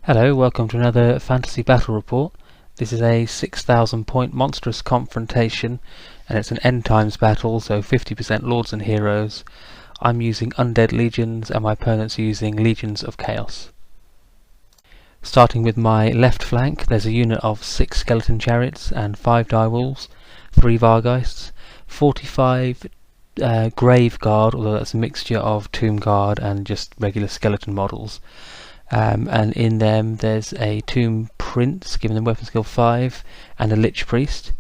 Hello, welcome to another Fantasy Battle Report. This is a 6,000 point monstrous confrontation, and it's an end times battle, so 50% Lords and Heroes. I'm using Undead Legions, and my opponent's using Legions of Chaos. Starting with my left flank, there's a unit of 6 Skeleton Chariots and 5 Direwolves, 3 Vargheists, 45 Grave Guard, although that's a mixture of Tomb Guard and just regular skeleton models. And in them there's a Tomb Prince, giving them weapon skill 5, and a Lich Priest.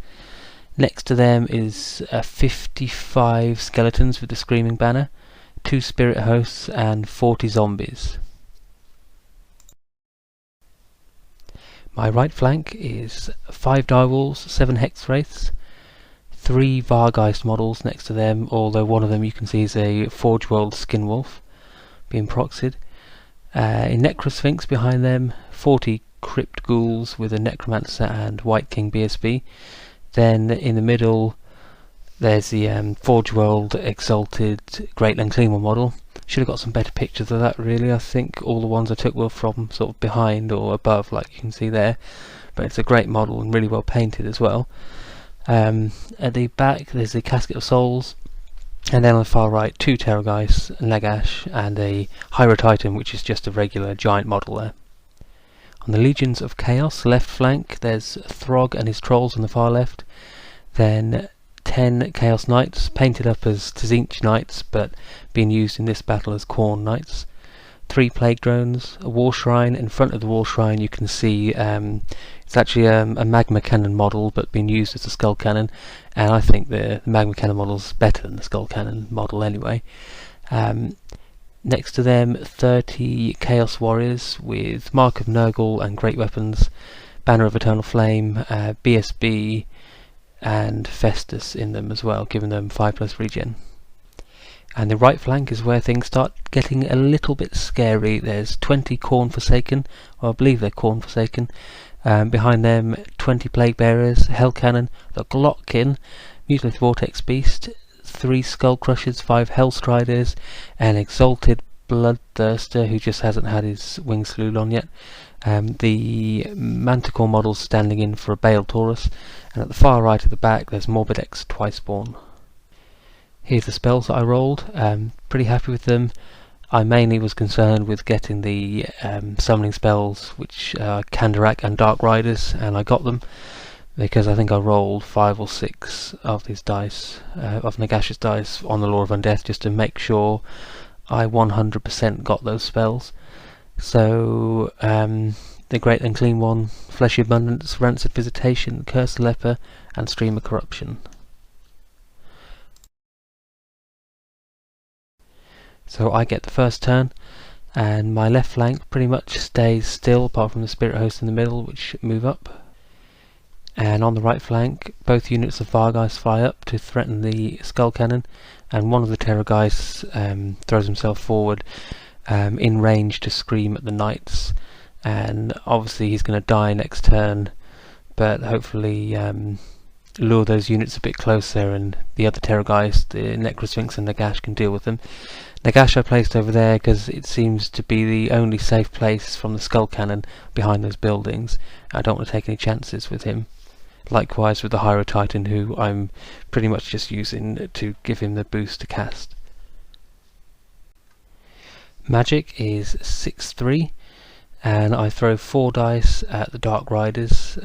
Next to them is 55 skeletons with the Screaming Banner, 2 Spirit Hosts, and 40 zombies. My right flank is 5 Direwolves, 7 Hex Wraiths, 3 Vargheist models next to them, although one of them you can see is a Forge World Skinwolf being proxied. A Necrosphinx behind them, 40 Crypt Ghouls with a Necromancer and White King BSB. Then in the middle there's the Forge World Exalted Greater Daemons model. Should have got some better pictures of that really. I think all the ones I took were from sort of behind or above, like you can see there. But it's a great model and really well painted as well. At the back there's the Casket of Souls. And then on the far right, 2 Terrorgeists, Nagash, and a Hierotitan, which is just a regular giant model there. On the Legions of Chaos, left flank, there's Throg and his trolls on the far left. Then 10 Chaos Knights, painted up as Tzeentch Knights, but being used in this battle as Khorne Knights. 3 Plague Drones, a War Shrine. In front of the War Shrine you can see it's actually a Magma Cannon model, but being used as a Skull Cannon, and I think the Magma Cannon model is better than the Skull Cannon model anyway. Next to them, 30 Chaos Warriors with Mark of Nurgle and Great Weapons, Banner of Eternal Flame, BSB, and Festus in them as well, giving them 5+ regen. And the right flank is where things start getting a little bit scary. There's 20 Khorne Forsaken, or I believe they're Khorne Forsaken. Behind them, 20 Plague Bearers, Hell Cannon, the Glockkin, Mutilate Vortex Beast, 3 Skull Crushers, 5 Hellstriders, an Exalted Bloodthirster who just hasn't had his Wing Salute on yet. The Manticore models standing in for a Bale Taurus, and at the far right at the back there's Morbidex Twiceborn. Here's the spells that I rolled. Pretty happy with them. I mainly was concerned with getting the summoning spells, which are Kandarak and Dark Riders, and I got them because I think I rolled 5 or 6 of these dice, of Nagash's dice, on the Law of Undeath, just to make sure I 100% got those spells. So the Great Unclean one, Fleshy Abundance, Rancid Visitation, Cursed Leper, and Stream of Corruption. So I get the first turn, and my left flank pretty much stays still apart from the Spirit Host in the middle, which move up. And on the right flank, both units of Vargheists fly up to threaten the Skull Cannon, and one of the Terrorgeists throws himself forward in range to scream at the Knights, and obviously he's going to die next turn, but hopefully lure those units a bit closer, and the other Terrorgeist, the Necrosphinx and Nagash, can deal with them. Nagash I placed over there because it seems to be the only safe place from the Skull Cannon behind those buildings. I don't want to take any chances with him. Likewise with the Hierotitan, who I'm pretty much just using to give him the boost to cast. Magic is 6/3, and I throw 4 dice at the Dark Riders.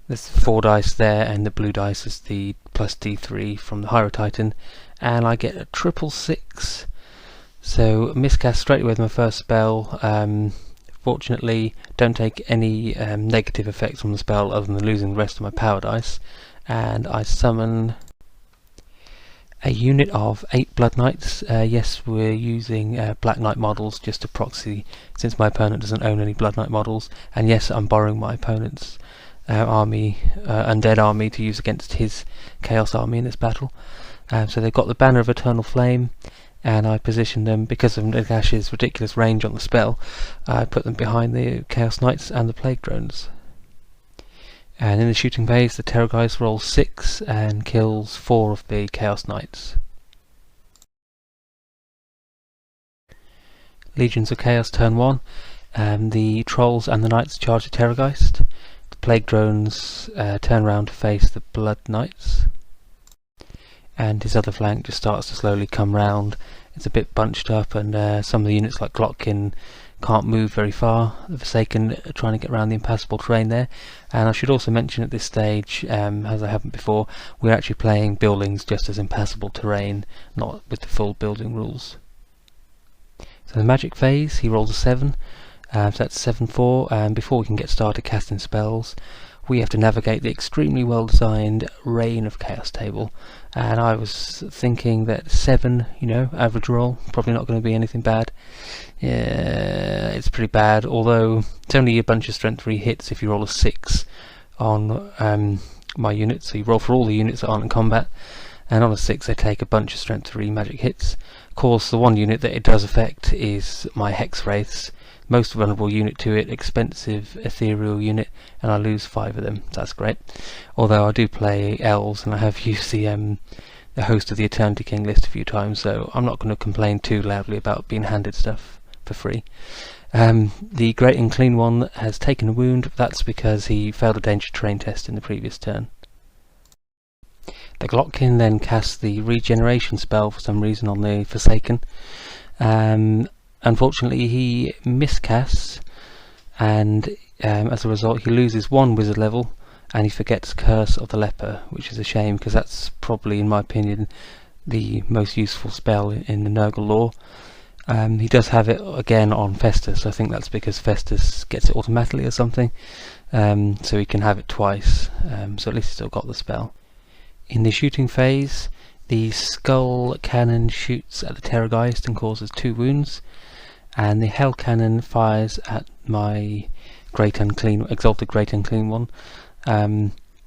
There's 4 dice there, and the blue dice is the plus D3 from the Hierotitan, and I get a 666. So miscast straight away with my first spell. Fortunately, don't take any negative effects from the spell other than losing the rest of my power dice, and I summon a unit of 8 Blood Knights. Yes, we're using Black Knight models just to proxy, since my opponent doesn't own any Blood Knight models, and yes, I'm borrowing my opponent's army, Undead army, to use against his Chaos army in this battle. So they've got the Banner of Eternal Flame, and I position them, because of Nagash's ridiculous range on the spell, I put them behind the Chaos Knights and the Plague Drones. And in the shooting phase, the Terrorgeist rolls 6 and kills 4 of the Chaos Knights. Legions of Chaos turn 1. The trolls and the knights charge the Terrorgeist. The plague drones turn around to face the blood knights. And his other flank just starts to slowly come round. It's a bit bunched up, and some of the units like Unclean can't move very far. The Forsaken are trying to get around the impassable terrain there. And I should also mention at this stage, as I haven't before, we're actually playing buildings just as impassable terrain, not with the full building rules. So the magic phase, he rolls a 7, so that's 7-4, and before we can get started casting spells, we have to navigate the extremely well designed Reign of Chaos table. And I was thinking that 7, average roll, probably not going to be anything bad. Yeah, it's pretty bad, although it's only a bunch of strength 3 hits if you roll a 6 on my units. So you roll for all the units that aren't in combat, and on a 6 they take a bunch of strength 3 magic hits. Of course, the one unit that it does affect is my Hex Wraiths. Most vulnerable unit to it, expensive ethereal unit, and I lose 5 of them. That's great. Although I do play elves, and I have used the host of the Eternity King list a few times, so I'm not going to complain too loudly about being handed stuff for free. The Great Unclean one has taken a wound. That's because he failed a danger terrain test in the previous turn. The Unclean then casts the regeneration spell for some reason on the Forsaken. Unfortunately, he miscasts, and as a result he loses 1 wizard level, and he forgets Curse of the Leper, which is a shame, because that's probably, in my opinion, the most useful spell in the Nurgle lore. He does have it again on Festus. I think that's because Festus gets it automatically or something, so he can have it twice, so at least he's still got the spell. In the shooting phase, the Skull Cannon shoots at the Terrorgeist and causes 2 wounds, and the Hell Cannon fires at my Exalted Greater Unclean one.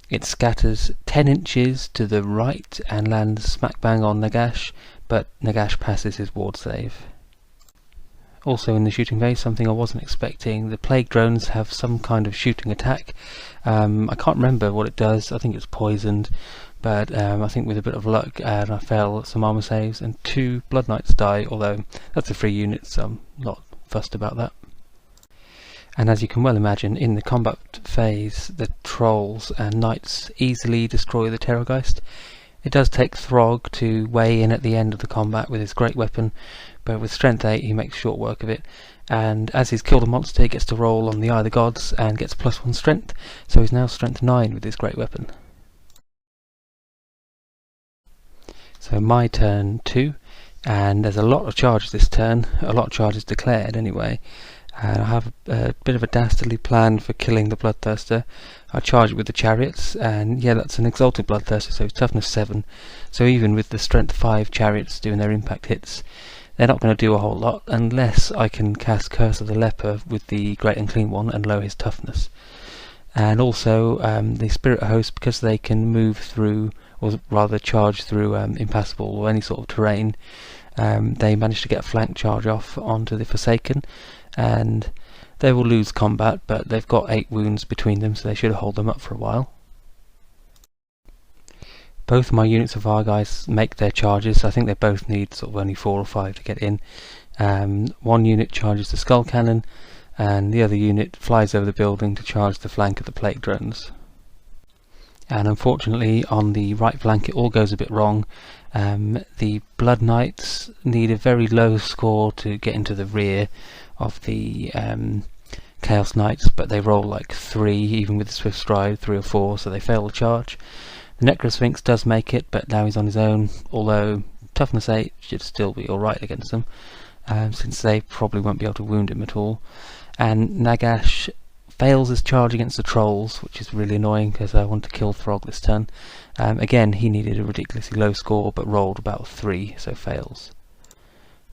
It scatters 10 inches to the right and lands smack bang on Nagash, but Nagash passes his ward save. Also in the shooting phase, something I wasn't expecting, the plague drones have some kind of shooting attack. I can't remember what it does. I think it's poisoned, but I think with a bit of luck, and I fail some armour saves, and 2 blood knights die, although that's a free unit, so I'm not fussed about that. And as you can well imagine, in the combat phase, the trolls and knights easily destroy the Terrorgeist. It does take Throg to weigh in at the end of the combat with his great weapon, but with strength 8 he makes short work of it, and as he's killed a monster he gets to roll on the Eye of the Gods and gets +1 strength, so he's now strength 9 with his great weapon. So my turn 2, and there's a lot of charges this turn, a lot of charges declared anyway, and I have a bit of a dastardly plan for killing the Bloodthirster. I charge it with the chariots, and yeah, that's an Exalted Bloodthirster, so toughness 7, so even with the strength 5 chariots doing their impact hits, they're not going to do a whole lot unless I can cast Curse of the Leper with the Great Unclean one and lower his toughness. And also the Spirit Host, because they can move through, or rather charge through impassable or any sort of terrain, they manage to get a flank charge off onto the Forsaken, and they will lose combat, but they've got 8 wounds between them, so they should hold them up for a while. Both my units of Vargheists make their charges. I think they both need sort of only 4 or 5 to get in. One unit charges the Skull Cannon, and the other unit flies over the building to charge the flank of the plague drones. And unfortunately on the right flank it all goes a bit wrong. The Blood Knights need a very low score to get into the rear of the Chaos Knights, but they roll like 3, even with the Swift Stride, 3 or 4, so they fail the charge. The Necrosphinx does make it, but now he's on his own, although toughness 8 should still be alright against them, since they probably won't be able to wound him at all. And Nagash fails his charge against the trolls, which is really annoying because I want to kill Throg this turn. Again, he needed a ridiculously low score, but rolled about 3, so fails.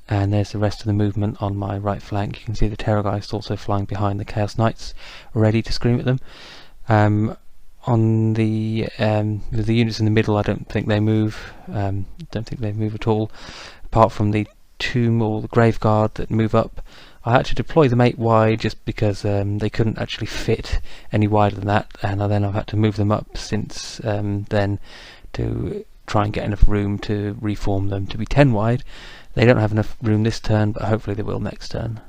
And there's the rest of the movement on my right flank. You can see the Terrorgeist also flying behind the Chaos Knights, ready to scream at them. On the units in the middle, I don't think they move. Don't think they move at all, apart from the Tomb or the Graveguard that move up. I had to deploy them 8 wide just because they couldn't actually fit any wider than that, and then I've had to move them up since then to try and get enough room to reform them to be 10 wide. They don't have enough room this turn, but hopefully they will next turn.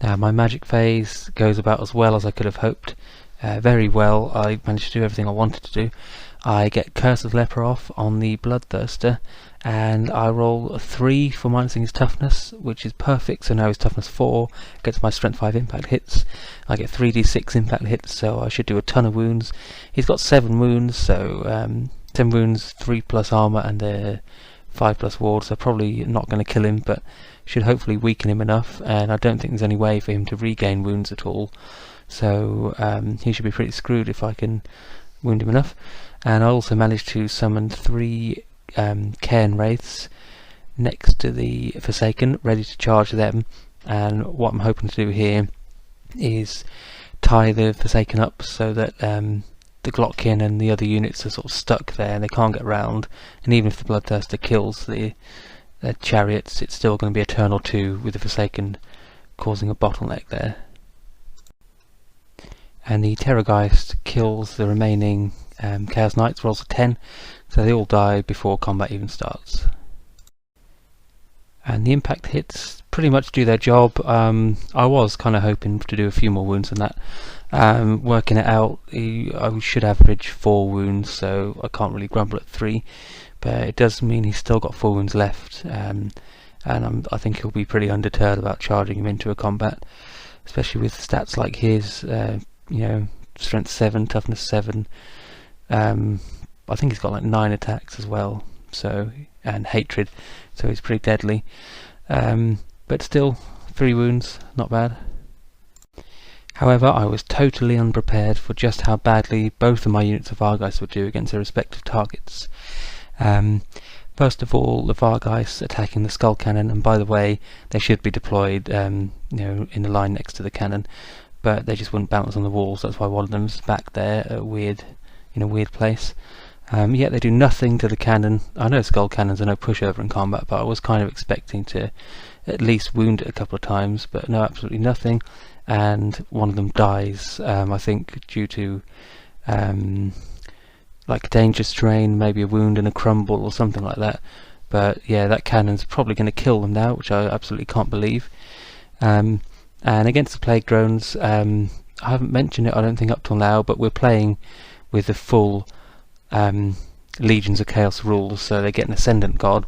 Now my magic phase goes about as well as I could have hoped. Very well. I managed to do everything I wanted to do. I get Curse of Leper off on the Bloodthirster, and I roll a 3 for minusing his toughness, which is perfect. So now his toughness 4 gets my strength 5 impact hits. I get 3d6 impact hits, so I should do a ton of wounds. He's got 7 wounds, so 10 wounds, 3 plus armour, and 5 plus ward. So probably not going to kill him, but should hopefully weaken him enough. And I don't think there's any way for him to regain wounds at all. So he should be pretty screwed if I can wound him enough. And I also managed to summon 3 Cairn Wraiths next to the Forsaken, ready to charge them. And what I'm hoping to do here is tie the Forsaken up so that the Glotkin and the other units are sort of stuck there and they can't get round. And even if the Bloodthirster kills the chariots, it's still going to be a turn or two with the Forsaken causing a bottleneck there. And the Terrorgeist kills the remaining Chaos Knights, rolls a 10, so they all die before combat even starts. And the impact hits pretty much do their job. I was kind of hoping to do a few more wounds than that. Working it out, I should average 4 wounds, so I can't really grumble at 3, but it does mean he's still got 4 wounds left, and I think he'll be pretty undeterred about charging him into a combat, especially with stats like his. You know, strength 7, toughness 7. I think he's got like 9 attacks as well, so, and hatred, so he's pretty deadly. But still, 3 wounds, not bad. However, I was totally unprepared for just how badly both of my units of Vargeist would do against their respective targets. First of all, the Vargeist attacking the Skull Cannon, and by the way, they should be deployed, you know, in the line next to the cannon. But they just wouldn't balance on the walls. That's why one of them's back there, in a weird place. Yet they do nothing to the cannon. I know Skull Cannons are no pushover in combat, but I was kind of expecting to at least wound it a couple of times. But no, absolutely nothing. And one of them dies. I think due to like danger strain, maybe a wound and a crumble or something like that. But yeah, that cannon's probably going to kill them now, which I absolutely can't believe. And against the Plague Drones, I haven't mentioned it I don't think up till now, but we're playing with the full Legions of Chaos rules, so they get an Ascendant God,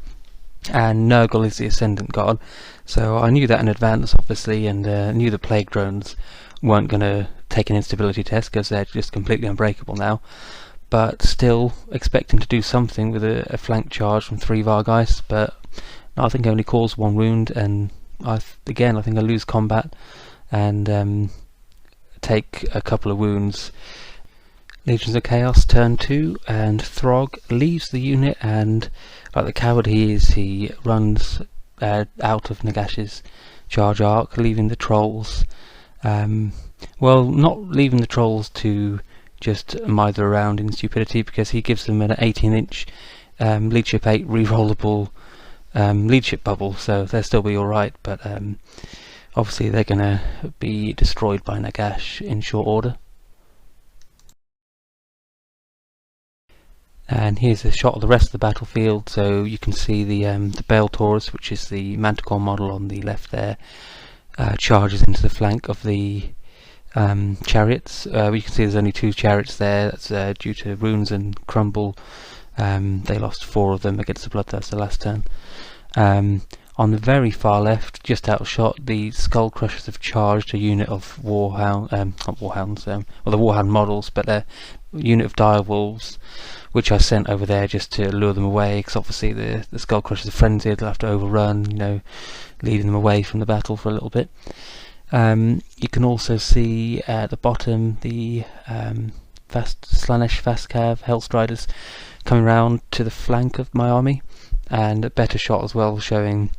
and Nurgle is the Ascendant God, so I knew that in advance obviously, and knew the Plague Drones weren't going to take an instability test because they're just completely unbreakable now, but still expecting to do something with a flank charge from 3 Vargeist, but I think I only caused 1 wound, and I think I lose combat and take a couple of wounds. Legions of Chaos turn 2, and Throg leaves the unit, and like the coward he is, he runs out of Nagash's charge arc, leaving the trolls. Well, not leaving the trolls to just mither around in stupidity, because he gives them an 18-inch leadership 8 rerollable leadership bubble, so they'll still be alright, but obviously they're going to be destroyed by Nagash in short order. And here's a shot of the rest of the battlefield, so you can see the Bale Taurus, which is the Manticore model on the left there, charges into the flank of the chariots. You can see there's only 2 chariots there. That's due to runes and crumble. They lost 4 of them against the Bloodthirster last turn. On the very far left, just out of shot, the Skull Crushers have charged a unit of Warhound, not Warhounds, well the Warhound models, but a unit of Direwolves, which I sent over there just to lure them away, because obviously the Skull Crushers are frenzied, they'll have to overrun, you know, leading them away from the battle for a little bit. You can also see at the bottom the Slanesh Fastcav Hellstriders coming round to the flank of my army, and a better shot as well showing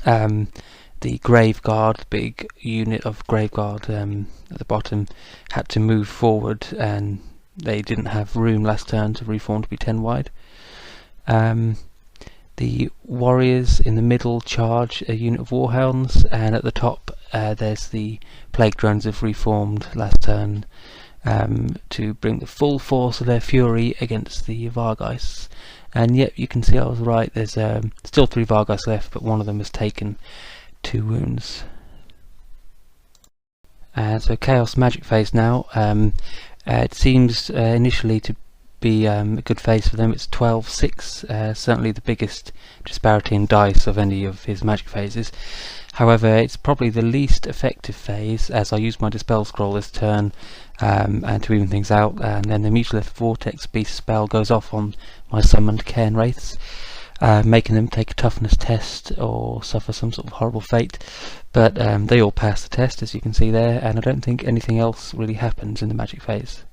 the Grave Guard, the big unit of Grave Guard at the bottom, had to move forward, and they didn't have room last turn to reform to be 10 wide. The warriors in the middle charge a unit of Warhounds, and at the top there's the Plague Drones have reformed last turn to bring the full force of their fury against the Vargeists. And yet you can see I was right, there's still 3 Vargeists left, but one of them has taken 2 wounds. So Chaos Magic phase now. It seems initially to be a good phase for them. It's 12-6, certainly the biggest disparity in dice of any of his magic phases. However, it's probably the least effective phase, as I use my Dispel Scroll this turn and to even things out, and then the Mutual Vortex Beast spell goes off on my summoned Cairn Wraiths, making them take a toughness test or suffer some sort of horrible fate. But they all pass the test, as you can see there, and I don't think anything else really happens in the magic phase.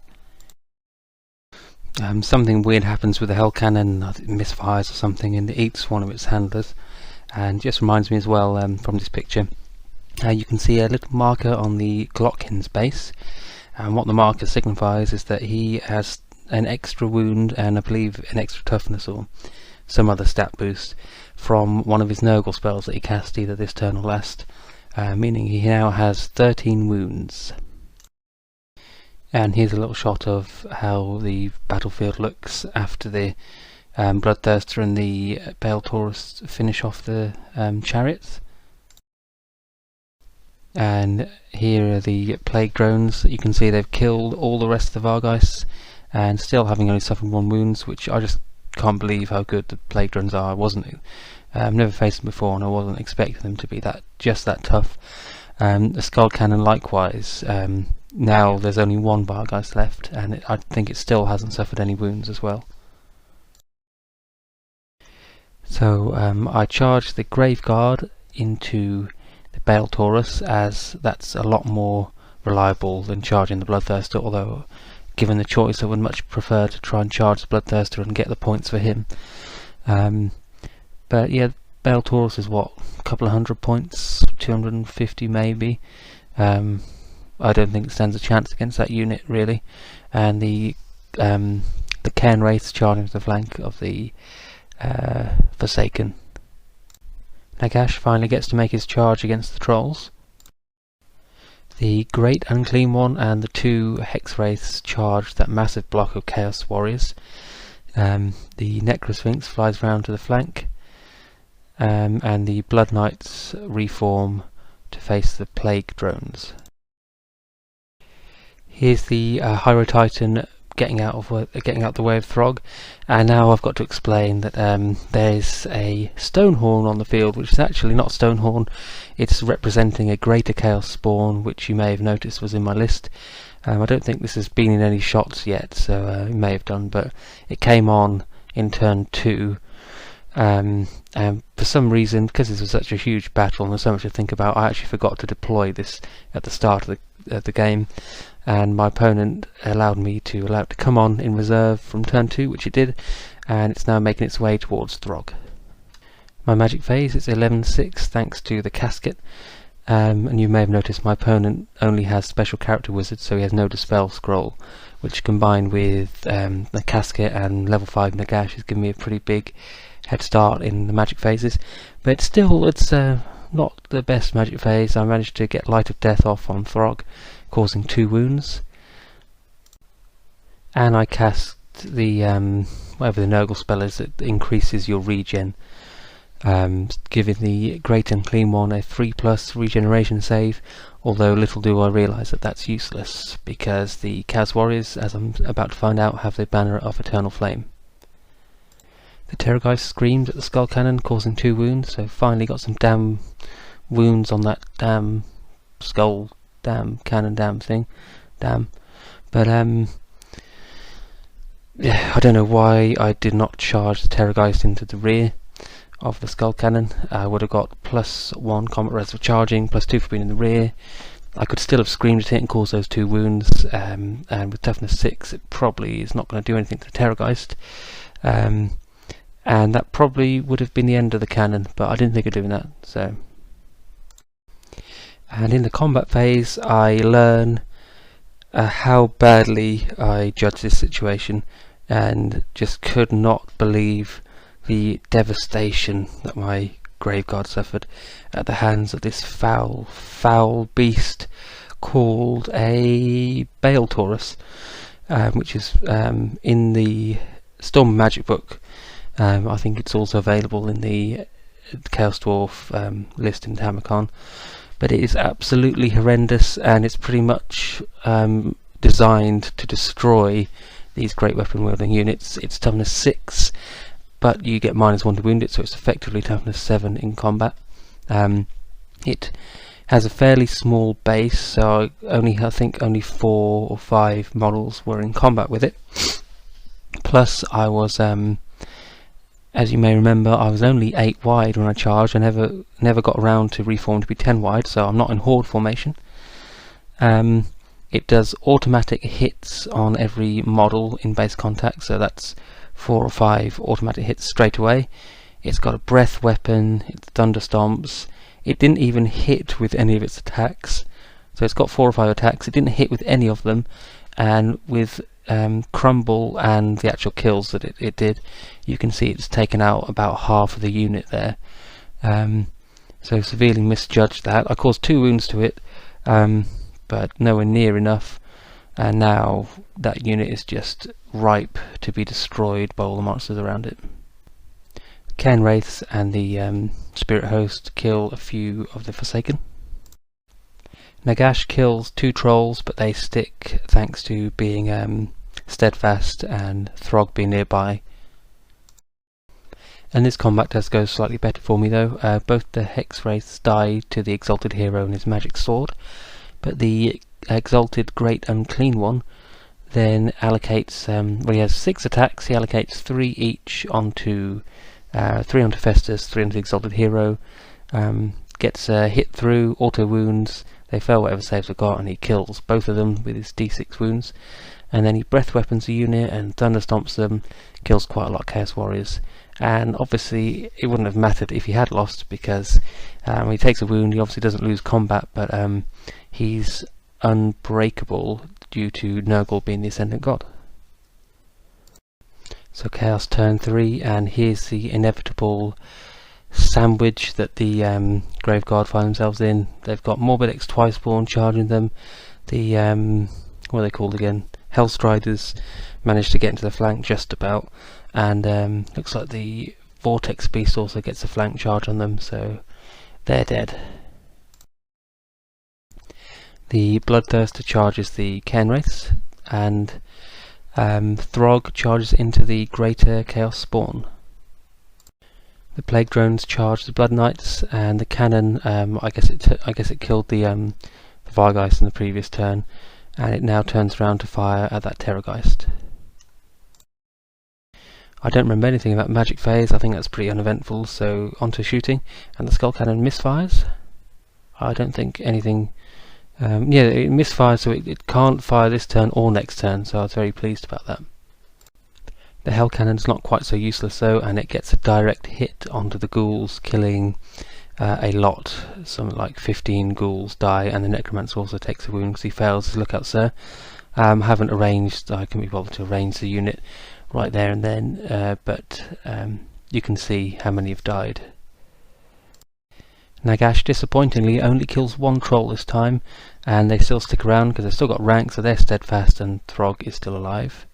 Something weird happens with the Hell Cannon. I think it misfires or something, and it eats one of its handlers. And just reminds me as well from this picture, you can see a little marker on the Glockin's base, and what the marker signifies is that he has an extra wound and I believe an extra toughness or some other stat boost from one of his Nurgle spells that he cast either this turn or last, meaning he now has 13 wounds. And here's a little shot of how the battlefield looks after the Bloodthirster and the Balesword finish off the chariots. And here are the plague drones. You can see they've killed all the rest of the Vargheists and still having only suffered 1 wound, which I just can't believe how good the plague drones are. I've never faced them before and I wasn't expecting them to be just that tough. The Skull Cannon likewise. Now there's only 1 Vargheist left, and I think it still hasn't suffered any wounds as well. So I charged the Graveguard into the Balesword, as that's a lot more reliable than charging the Bloodthirster, although given the choice I would much prefer to try and charge the Bloodthirster and get the points for him. But yeah, Balesword is what, a couple of 100 points, 250 maybe. I don't think it stands a chance against that unit really. And the Cairn Wraiths charging to the flank of the Forsaken. Nagash finally gets to make his charge against the Trolls. The Great Unclean One and the 2 Hex Wraiths charge that massive block of Chaos Warriors. The Necrosphinx flies round to the flank, and the Blood Knights reform to face the Plague Drones. Here's the Hyro Titan getting out the way of Throg, and now I've got to explain that there's a Stonehorn on the field, which is actually not Stonehorn. It's representing a Greater Chaos Spawn, which you may have noticed was in my list. I don't think this has been in any shots yet, so it may have done, but it came on in turn 2. And for some reason, because this was such a huge battle and there's so much to think about, I actually forgot to deploy this at the start of the game, and my opponent allowed it to come on in reserve from turn 2, which it did, and it's now making its way towards Throg. My magic phase is 11-6 thanks to the casket, and you may have noticed my opponent only has special character wizard, so he has no Dispel Scroll, which combined with the casket and level 5 Nagash has given me a pretty big head start in the magic phases. But still, it's not the best magic phase. I managed to get Light of Death off on Throg, causing 2 wounds, and I cast the whatever the Nurgle spell is that increases your regen, giving the Great Unclean One a 3+ regeneration save, although little do I realise that that's useless, because the Chaos Warriors, as I'm about to find out, have the banner of Eternal Flame. The Terrorgeist screamed at the Skull Cannon, causing 2 wounds, so finally got some damn wounds on that damn skull, damn cannon, damn thing, damn. But yeah, I don't know why I did not charge the Terrorgeist into the rear of the Skull Cannon. I would have got +1 combat res for charging, +2 for being in the rear. I could still have screamed at it and caused those 2 wounds, and with toughness 6 it probably is not going to do anything to the Terrorgeist. And that probably would have been the end of the cannon, but I didn't think of doing that. So, and in the combat phase I learn how badly I judged this situation, and just could not believe the devastation that my Graveguard suffered at the hands of this foul beast called a Balesword, which is in the Storm Magic book. I think it's also available in the Chaos Dwarf list in Hammercon. but it is absolutely horrendous, and it's pretty much designed to destroy these great weapon wielding units. It's toughness 6, but you get -1 to wound it, so it's effectively toughness 7 in combat. It has a fairly small base, so I think only 4 or 5 models were in combat with it. Plus I was, as you may remember, I was only 8 wide when I charged. I never got around to reform to be 10 wide, so I'm not in horde formation. It does automatic hits on every model in base contact, so that's 4 or 5 automatic hits straight away. It's got a breath weapon, it's thunder stomps. It didn't even hit with any of its attacks, so it's got 4 or 5 attacks. It didn't hit with any of them, and with crumble and the actual kills that it did, you can see it's taken out about half of the unit there. So severely misjudged that. I caused 2 wounds to it, but nowhere near enough, and now that unit is just ripe to be destroyed by all the monsters around it. Cairn Wraiths and the Spirit Host kill a few of the Forsaken. Nagash kills 2 trolls, but they stick thanks to being steadfast and Throg being nearby. And this combat does go slightly better for me though. Both the Hex Wraiths die to the Exalted Hero and his magic sword, but the Exalted Great Unclean one then allocates, well, he has 6 attacks, he allocates 3 each onto 3 onto Festus, 3 onto the Exalted Hero, gets hit through, auto wounds, they fail whatever saves they've got, and he kills both of them with his d6 wounds. And then he breath weapons a unit and thunder stomps them, kills quite a lot of Chaos Warriors. And obviously it wouldn't have mattered if he had lost, because when he takes a wound he obviously doesn't lose combat, but he's unbreakable due to Nurgle being the Ascendant God. So Chaos turn 3, and here's the inevitable sandwich that the Grave Guard find themselves in. They've got Morbid X Twiceborn charging them. The what are they called again? Hellstriders managed to get into the flank just about, and looks like the Vortex Beast also gets a flank charge on them, so they're dead. The Bloodthirster charges the Cairn Wraiths, and Throg charges into the Greater Chaos Spawn. The Plague Drones charge the Blood Knights, and the cannon, I guess it killed the Vargeist in the previous turn, and it now turns around to fire at that Terrorgeist. I don't remember anything about Magic Phase. I think that's pretty uneventful, so onto shooting, and the Skull Cannon misfires. I don't think anything. Yeah, it misfires, so it can't fire this turn or next turn, so I was very pleased about that. The Hell Cannon's not quite so useless though, and it gets a direct hit onto the ghouls, killing a lot. Something like 15 ghouls die, and the Necromancer also takes a wound because he fails his Lookout Sir. Haven't arranged, I can be bothered to arrange the unit right there and then, but you can see how many have died. Nagash disappointingly only kills 1 troll this time, and they still stick around because they've still got rank, so they're steadfast, and Throg is still alive.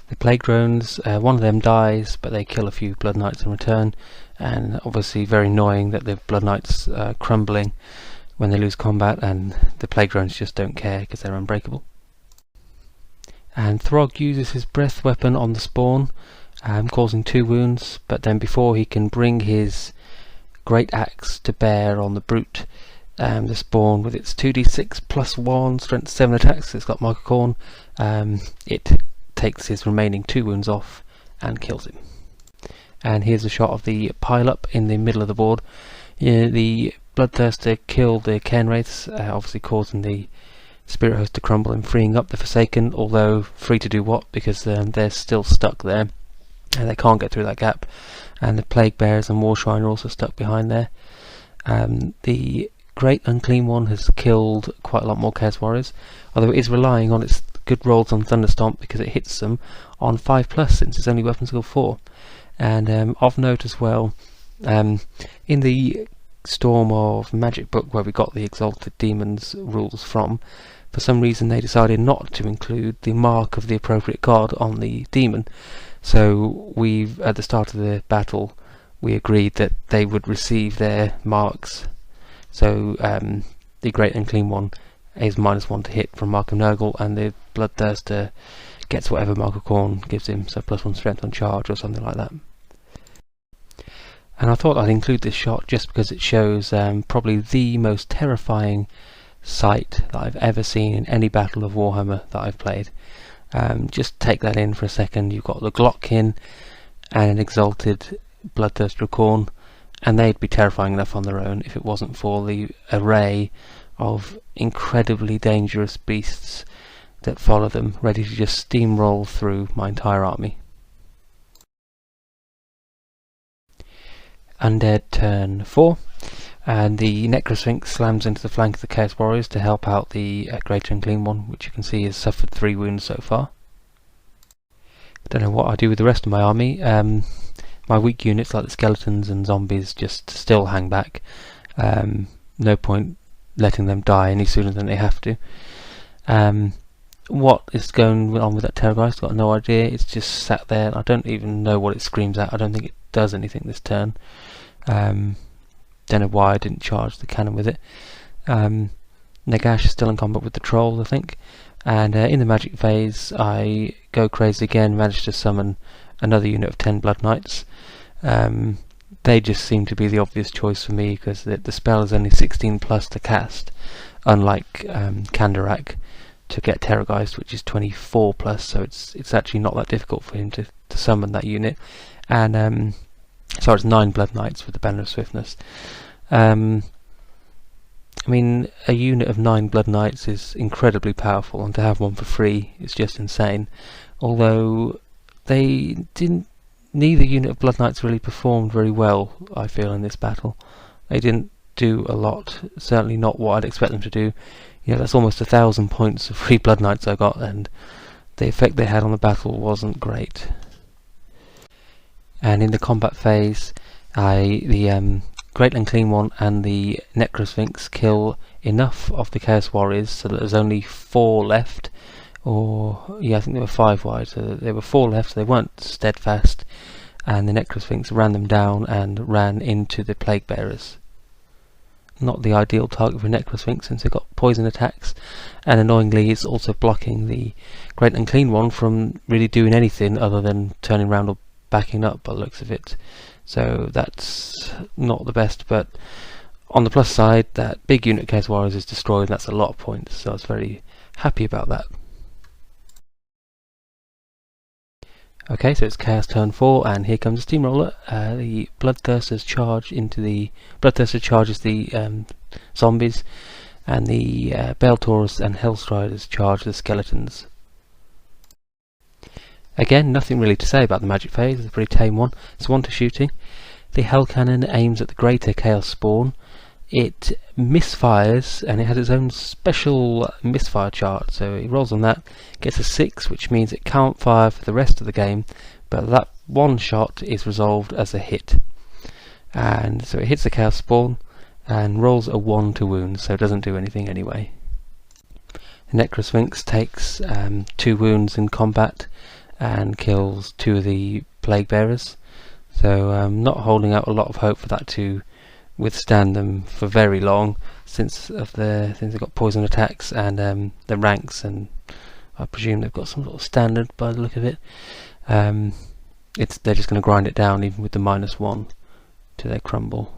The Plague Drones, one of them dies, but they kill a few Blood Knights in return, and obviously very annoying that the Blood Knights are crumbling when they lose combat, and the Plague Drones just don't care because they're unbreakable. And Throg uses his breath weapon on the spawn, causing 2 wounds, but then before he can bring his great axe to bear on the brute, the spawn with its 2d6 plus 1 strength 7 attacks, it's got Michael Corn, it takes his remaining 2 wounds off and kills him. And here's a shot of the pile up in the middle of the board. The Bloodthirster killed the Cairn Wraiths, obviously causing the Spirit Host to crumble and freeing up the Forsaken, although free to do what, because they're still stuck there and they can't get through that gap, and the Plague Bears and War Shrine are also stuck behind there. The Great Unclean one has killed quite a lot more Chaos Warriors, although it is relying on its good rolls on Thunderstomp because it hits them on 5+, since it's only weapon skill 4. And of note as well, in the Storm of Magic book where we got the Exalted Demons rules from, for some reason they decided not to include the mark of the appropriate god on the demon. So we've, at the start of the battle, we agreed that they would receive their marks. So the Great Unclean one is -1 to hit from Mark of Nurgle, and the Bloodthirster gets whatever Mark of Khorne gives him, so +1 strength on charge or something like that. And I thought I'd include this shot just because it shows probably the most terrifying sight that I've ever seen in any battle of Warhammer that I've played. Just take that in for a second. You've got the Unclean and an Exalted Bloodthirster of Khorne, and they'd be terrifying enough on their own if it wasn't for the array of incredibly dangerous beasts that follow them, ready to just steamroll through my entire army. Undead turn 4, and the Necrosphinx slams into the flank of the Chaos Warriors to help out the Greater Unclean one, which you can see has suffered 3 wounds so far. I don't know what I do with the rest of my army. My weak units like the skeletons and zombies just still hang back. No point letting them die any sooner than they have to. What is going on with that Terrorgeist? Got no idea. It's just sat there. I don't even know what it screams at. I don't think it does anything this turn. Don't know why I didn't charge the cannon with it. Nagash is still in combat with the Troll, I think. And in the magic phase, I go crazy again, managed to summon another unit of 10 Blood Knights. They just seem to be the obvious choice for me because the spell is only 16 plus to cast, unlike Kandarak to get Terrorgeist, which is 24 plus, so it's actually not that difficult for him to summon that unit. And so it's 9 Blood Knights with the Banner of Swiftness. I mean, a unit of 9 Blood Knights is incredibly powerful, and to have one for free is just insane. Although neither unit of Blood Knights really performed very well, I feel, in this battle. They didn't do a lot, certainly not what I'd expect them to do. You know, that's almost 1,000 points of free Blood Knights I got, and the effect they had on the battle wasn't great. And in the combat phase, the Great Unclean one and the Necrosphinx kill enough of the Chaos Warriors so that there's only 4 left. Or, yeah, I think there were 5 wide, so there were 4 left, so they weren't steadfast, and the Necrosphinx ran them down and ran into the Plague Bearers. Not the ideal target for Necrosphinx since they got poison attacks, and annoyingly it's also blocking the Great Unclean one from really doing anything other than turning around or backing up by the looks of it. So that's not the best, but on the plus side, that big unit of Chaos Warriors is destroyed, and that's a lot of points, so I was very happy about that. Okay, so it's Chaos turn 4, and here comes a steamroller. The Bloodthirsters charge into the Bloodthirster charges the zombies, and the Baletaurus and Hellstriders charge the skeletons. Again, nothing really to say about the magic phase. It's a pretty tame one. It's 1 to shooting. The Hell Cannon aims at the Greater Chaos Spawn. It misfires, and it has its own special misfire chart, so it rolls on that, gets a 6, which means it can't fire for the rest of the game, but that one shot is resolved as a hit. And so it hits the Chaos Spawn and rolls a 1 to wound, so it doesn't do anything anyway. The Necrosphinx takes 2 wounds in combat and kills 2 of the Plague Bearers, so I'm not holding out a lot of hope for that to withstand them for very long, since they've got poison attacks and the ranks, and I presume they've got some sort of standard by the look of it. They're just going to grind it down even with the -1 till they crumble.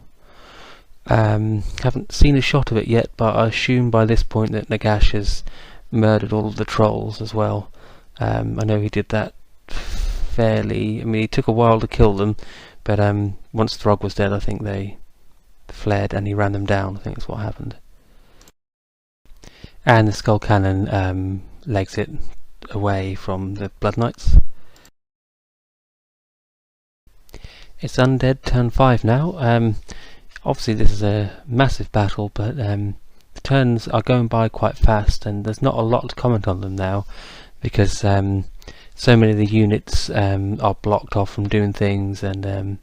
Haven't seen a shot of it yet, but I assume by this point that Nagash has murdered all of the trolls as well. I know he did that fairly. I mean, it took a while to kill them, but once Throg was dead, I think they fled and he ran them down. I think that's what happened. And the Skull Cannon legs it away from the Blood Knights. It's Undead turn 5 now. Obviously this is a massive battle, but the turns are going by quite fast, and there's not a lot to comment on them now because so many of the units are blocked off from doing things, and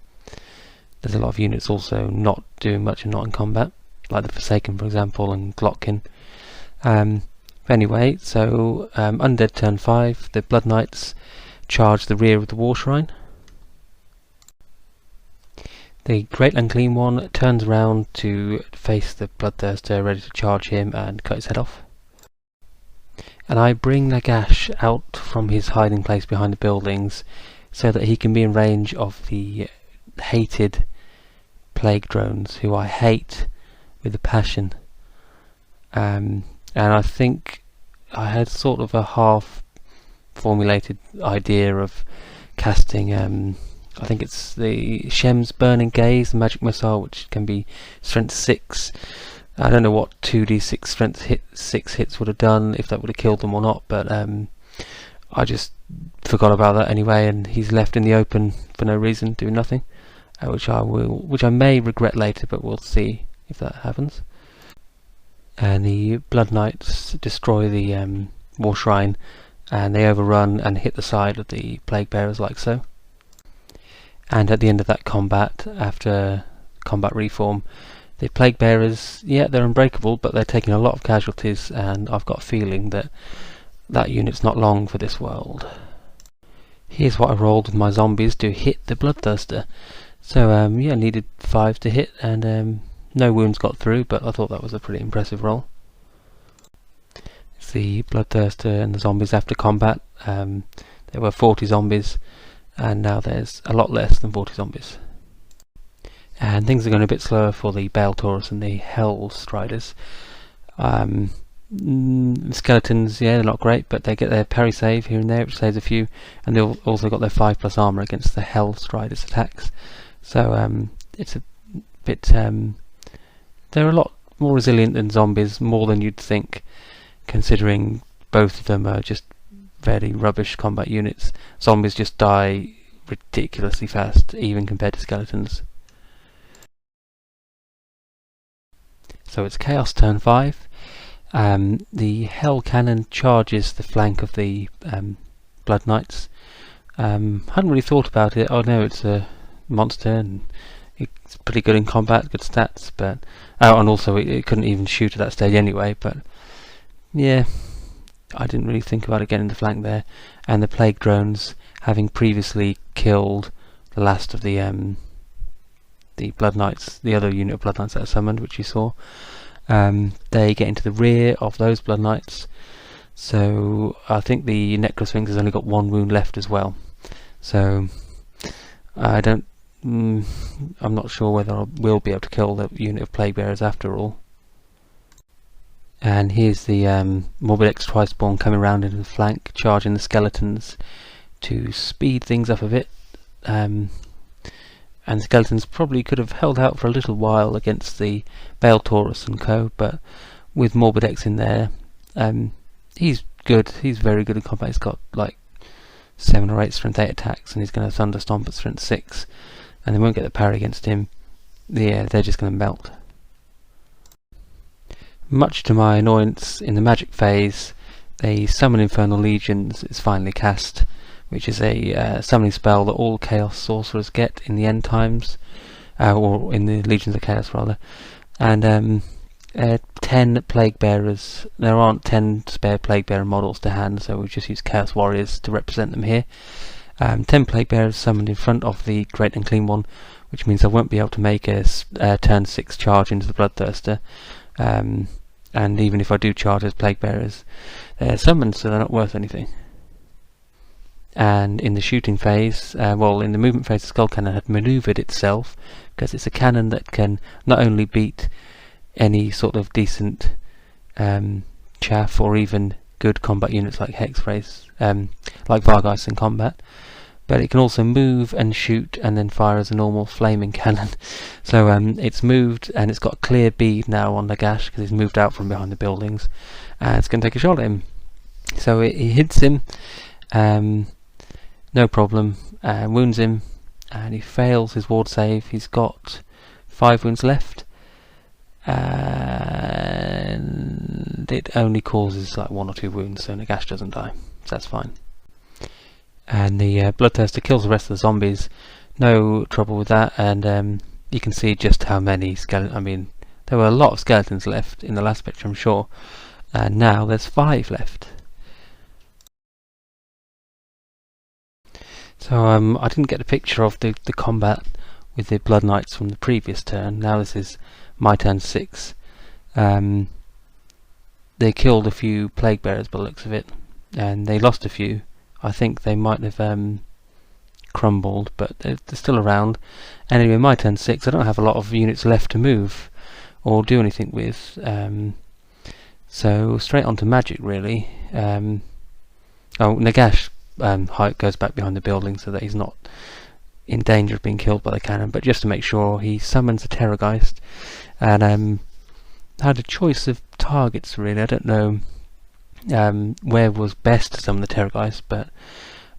there's a lot of units also not doing much and not in combat, like the Forsaken, for example, and Unclean. Anyway, so Undead turn 5, the Blood Knights charge the rear of the War Shrine. The Great Unclean one turns around to face the Bloodthirster, ready to charge him and cut his head off. And I bring Nagash out from his hiding place behind the buildings so that he can be in range of the hated plague drones, who I hate with a passion. And I think I had sort of a half formulated idea of casting I think it's the Shem's Burning Gaze, the magic missile, which can be strength 6. I don't know what 2d6 strength 6 hits would have done, if that would have killed them or not, but I just forgot about that anyway, and he's left in the open for no reason, doing nothing, which I may regret later, but we'll see if that happens. And the Blood Knights destroy the War Shrine, and they overrun and hit the side of the Plague Bearers like so. And at the end of that combat, after combat reform, the Plague Bearers, yeah, they're unbreakable, but they're taking a lot of casualties, and I've got a feeling that that unit's not long for this world. Here's what I rolled with my zombies to hit the Bloodthirster. So yeah, needed 5 to hit, and no wounds got through, but I thought that was a pretty impressive roll. It's the Bloodthirster and the zombies after combat. There were 40 zombies, and now there's a lot less than 40 zombies. And things are going a bit slower for the Balesword and the Hell Striders. Skeletons, yeah, they're not great, but they get their parry save here and there, which saves a few, and they've also got their 5+ armour against the Hell Striders attacks. So it's a bit... they're a lot more resilient than zombies, more than you'd think, considering both of them are just very rubbish combat units. Zombies just die ridiculously fast, even compared to skeletons. So it's Chaos turn 5. The Hell Cannon charges the flank of the Blood Knights. Hadn't really thought about it. I know it's a monster and it's pretty good in combat, good stats, but and also it couldn't even shoot at that stage anyway, but yeah, I didn't really think about it getting the flank there. And the Plague Drones, having previously killed the last of the Blood Knights, the other unit of Blood Knights that are summoned, which you saw, they get into the rear of those Blood Knights. So I think the Necrosphinx has only got 1 wound left as well. So I'm not sure whether I will be able to kill the unit of Plague Bearers after all. And here's the Morbidex Trispawn coming around in the flank, charging the skeletons to speed things up a bit. And the skeletons probably could have held out for a little while against the Balesword and co, but with Morbidex in there, he's good. He's very good in combat. He's got like 7 or 8 strength 8 attacks, and he's going to Thunder Stomp at strength 6, and they won't get the parry against him. Yeah, they're just going to melt. Much to my annoyance, in the magic phase, a Summon Infernal Legions is finally cast, which is a summoning spell that all Chaos sorcerers get in the end times, or in the Legions of Chaos rather. And 10 Plague Bearers. There aren't 10 spare Plague Bearer models to hand, so we've just used Chaos Warriors to represent them here. 10 Plague Bearers summoned in front of the Great Unclean one, which means I won't be able to make a turn 6 charge into the Bloodthirster. And even if I do charge as Plague Bearers, they're summoned, so they're not worth anything. And in the shooting phase, well, in the movement phase, the Skull Cannon had manoeuvred itself, because it's a cannon that can not only beat any sort of decent chaff or even good combat units like Hexwraiths, like Vargeist in combat, but it can also move and shoot and then fire as a normal flaming cannon. So it's moved, and it's got a clear bead now on Nagash because he's moved out from behind the buildings, and it's going to take a shot at him. So it hits him, no problem, wounds him, and he fails his ward save. He's got 5 wounds left, and it only causes like 1 or 2 wounds, so Nagash doesn't die, so that's fine. And the Bloodthirster kills the rest of the zombies, no trouble with that. And you can see just how many skeletons. I mean, there were a lot of skeletons left in the last picture, I'm sure, and now there's 5 left. So I didn't get a picture of the combat with the Blood Knights from the previous turn. Now this is my turn 6. They killed a few Plague Bearers by the looks of it, and they lost a few. I think they might have crumbled, but they're still around. Anyway, my turn 6, I don't have a lot of units left to move or do anything with, so straight on to magic really. Nagash goes back behind the building so that he's not in danger of being killed by the cannon, but just to make sure, he summons a Terrorgeist, and had a choice of targets really. I don't know where was best to summon the Terrorgeist, but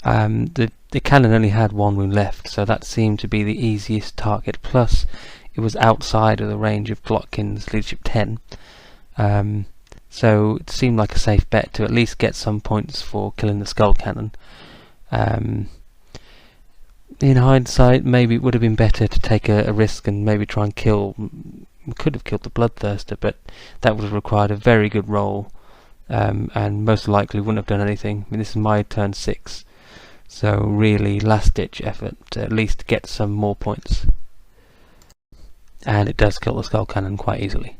the cannon only had 1 wound left, so that seemed to be the easiest target, plus it was outside of the range of Glotkin's Leadership 10, so it seemed like a safe bet to at least get some points for killing the Skull Cannon. In hindsight, maybe it would have been better to take a risk and maybe try and kill. We could have killed the Bloodthirster, but that would have required a very good roll, and most likely wouldn't have done anything. I mean, this is my turn 6, so really last ditch effort to at least get some more points. And it does kill the Skull Cannon quite easily.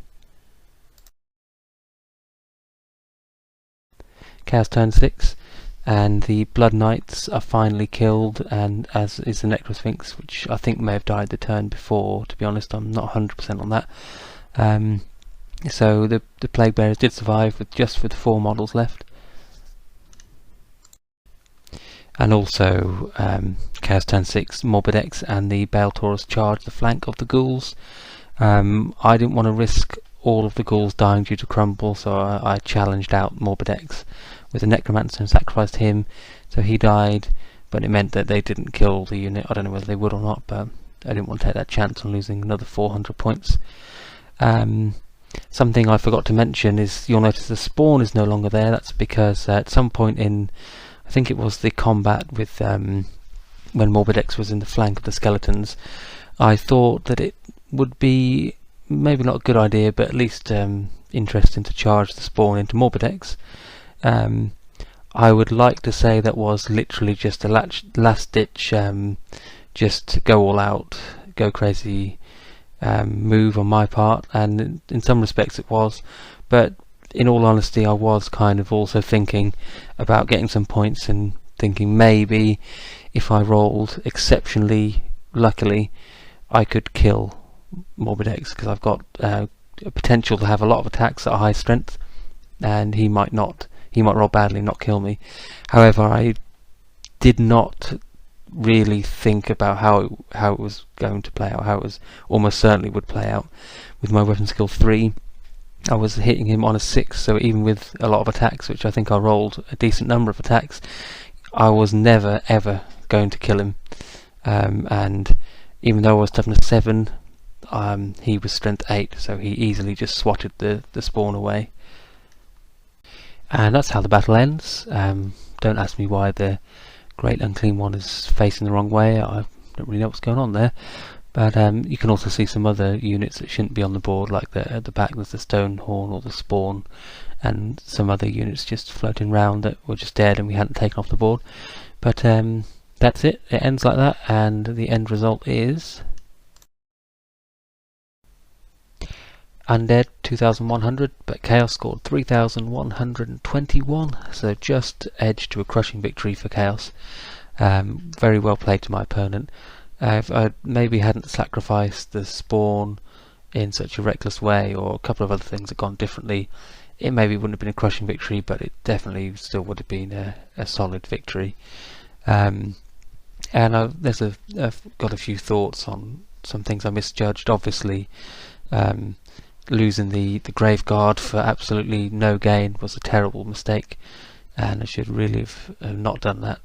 Chaos turn 6, and the Blood Knights are finally killed, and as is the Necrosphinx, which I think may have died the turn before, to be honest. I'm not 100% on that. So the Plague Bearers did survive with 4 models left. And also Chaos turn 6, Morbidex and the Bale Taurus charged the flank of the ghouls. I didn't want to risk all of the ghouls dying due to crumble, so I challenged out Morbidex with a Necromancer and sacrificed him, so he died, but it meant that they didn't kill the unit. I don't know whether they would or not, but I didn't want to take that chance on losing another 400 points. Something I forgot to mention is you'll notice the spawn is no longer there. That's because at some point in, I think it was the combat with when Morbidex was in the flank of the skeletons, I thought that it would be maybe not a good idea, but at least interesting to charge the spawn into Morbidex. I would like to say that was literally just a last ditch, just go all out, go crazy move on my part, and in some respects it was, but in all honesty I was kind of also thinking about getting some points and thinking maybe if I rolled exceptionally luckily I could kill Morbidex, because I've got a potential to have a lot of attacks at high strength, and he might roll badly and not kill me. However, I did not really think about how it was going to play out, how it was almost certainly would play out. With my weapon skill 3, I was hitting him on a 6, so even with a lot of attacks, which I think I rolled a decent number of attacks, I was never ever going to kill him. And even though I was toughness 7, he was strength 8, so he easily just swatted the spawn away. And that's how the battle ends. Don't ask me why the Great Unclean one is facing the wrong way. I don't really know what's going on there. But you can also see some other units that shouldn't be on the board, like at the back there's the Stone Horn or the Spawn, and some other units just floating around that were just dead and we hadn't taken off the board. But that's it. It ends like that, and the end result is Undead 2100, but Chaos scored 3121, so just edged to a crushing victory for Chaos. Very well played to my opponent. If I maybe hadn't sacrificed the spawn in such a reckless way, or a couple of other things had gone differently, it maybe wouldn't have been a crushing victory, but it definitely still would have been a solid victory. And I've got a few thoughts on some things I misjudged. Obviously, losing the Grave Guard for absolutely no gain was a terrible mistake, and I should really have not done that.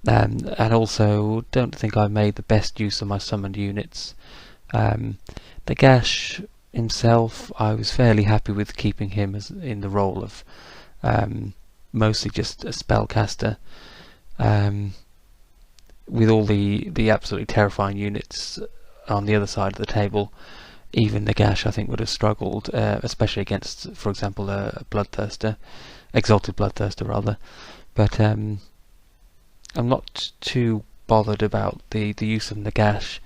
And also, don't think I made the best use of my summoned units. The Gash himself, I was fairly happy with keeping him as in the role of mostly just a spellcaster. With all the absolutely terrifying units on the other side of the table, even the Gash I think would have struggled, especially against, for example, a Bloodthirster, Exalted Bloodthirster rather. But I'm not too bothered about the use of Nagash.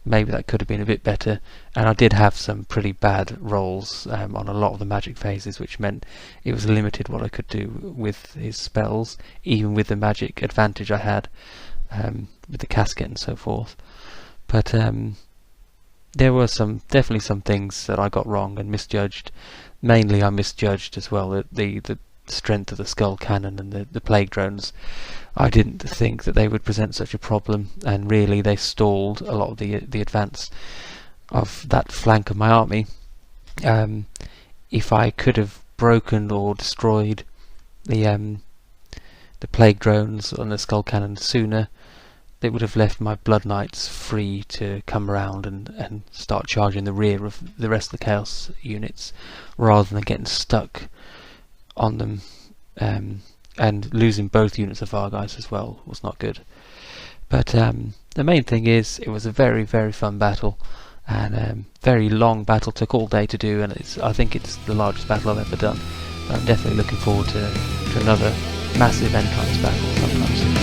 maybe that could have been a bit better. And I did have some pretty bad rolls on a lot of the magic phases, which meant it was limited what I could do with his spells, even with the magic advantage I had with the casket and so forth. But there were definitely some things that I got wrong and misjudged. Mainly I misjudged as well the strength of the skull cannon and the plague drones. I didn't think that they would present such a problem, and really they stalled a lot of the advance of that flank of my army. If I could have broken or destroyed the plague drones and the skull cannon sooner, it would have left my blood knights free to come around and start charging the rear of the rest of the chaos units, rather than getting stuck on them, and losing both units of Vargheists as well was not good. But the main thing is, it was a very, very fun battle, and very long battle, took all day to do, and I think it's the largest battle I've ever done. I'm definitely looking forward to another massive end times battle sometime soon.